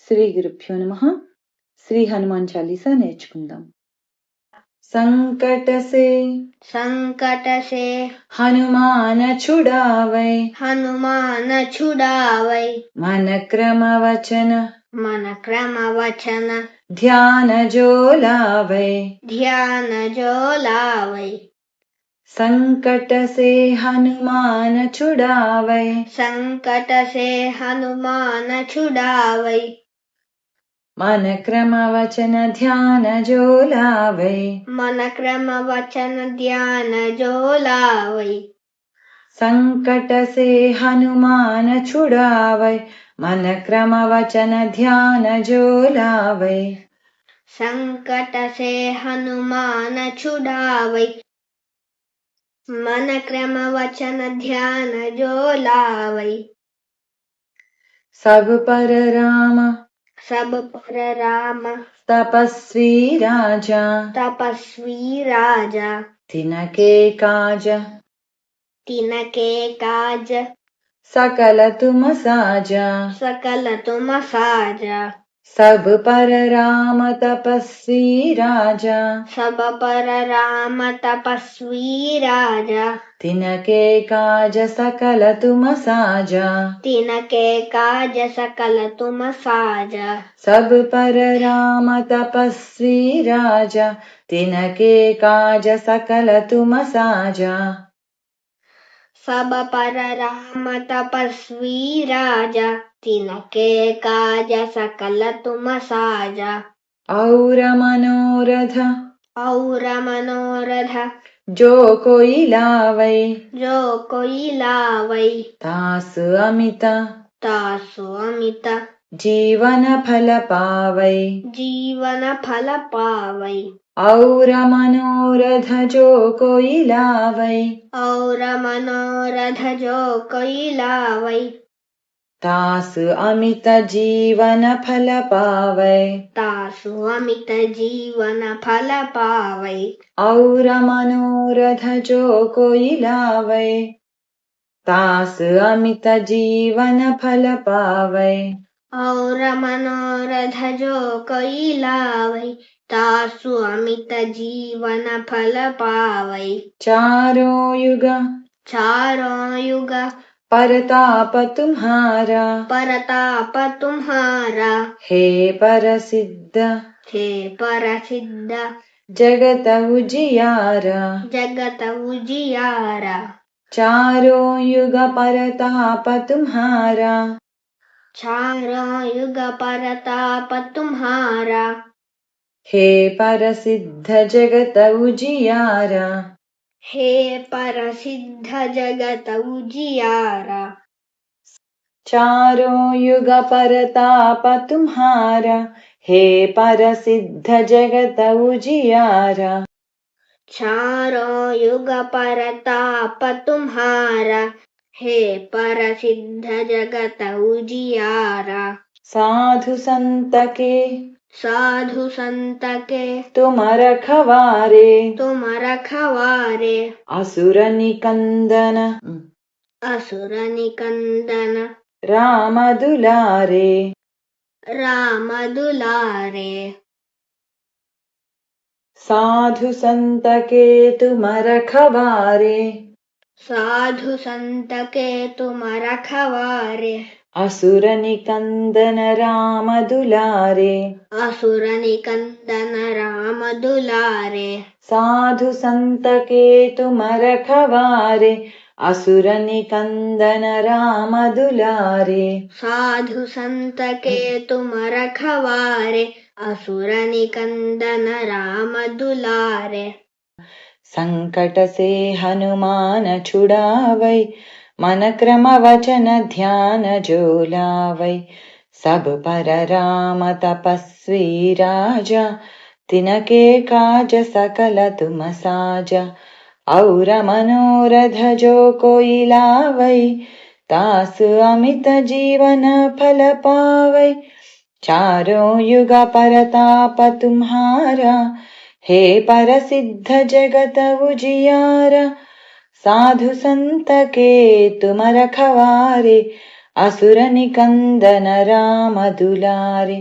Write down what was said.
శ్రీ గురుభ్యో నమః. శ్రీ హనుమాన్ చాలీసా నేర్చుకుందాం. संकट से हनुमान छुड़ावै, मन क्रम वचन ध्यान जो लावै. संकट से हनुमान छुड़ावै, मन क्रम वचन ध्यान जो लावै. संकट से हनुमान छुड़ावै, मन क्रम वचन ध्यान जो लावै. संकट से हनुमान छुड़ावै, मन क्रम वचन ध्यान जो लावै. सब पर राम तपस्वी राजा, तिनके काज सकल तुम साजा. सब पर राम तपस्वी राजा, तिनके काज सकल तुम साजा. सब पर राम तपस्वी राजा, तिनके काज सकल तुम साजा. सब पर राम तपस्वी राजा, तिनके काज सकल तुम साजा. और मनोरथ जो कोई लावै, तास अमित जीवन फल पावै. और मनोरथ जो कोई लावै, तास अमित जीवन फल पावै. और मनोरथ जो कोई लावै, तास अमित जीवन फल पावै. चारों युग परताप तुम्हारा, हे प्रसिद्ध जगत उजियारा. चारों युग परताप तुम्हारा, हे प्रसिद्ध जगत उजियारा. चारों युग परताप तुम्हारा, हे प्रसिद्ध जगत उजियारा. साधु संत के तुम रखवारे, असुर निकंदन राम दुलारे. साधु संत के तुम रखवारे, असुर निकंदन राम दुलारे. साधु संत के तुम रखवारे, असुर निकंदन राम दुलारे. संकट से हनुमान छुड़ावै, मन क्रम वचन ध्यान जो लावै. सब पर राम तपस्वी राजा, तिनके काज सकल तुम साजा. और मनोरथ जो कोई लावै, तास अमित जीवन फल पावै. चारों युग परताप तुम्हारा, हे प्रसिद्ध जगत उजियारा. साधु संत के तुम रखवारे, असुर निकंदन राम दुलारे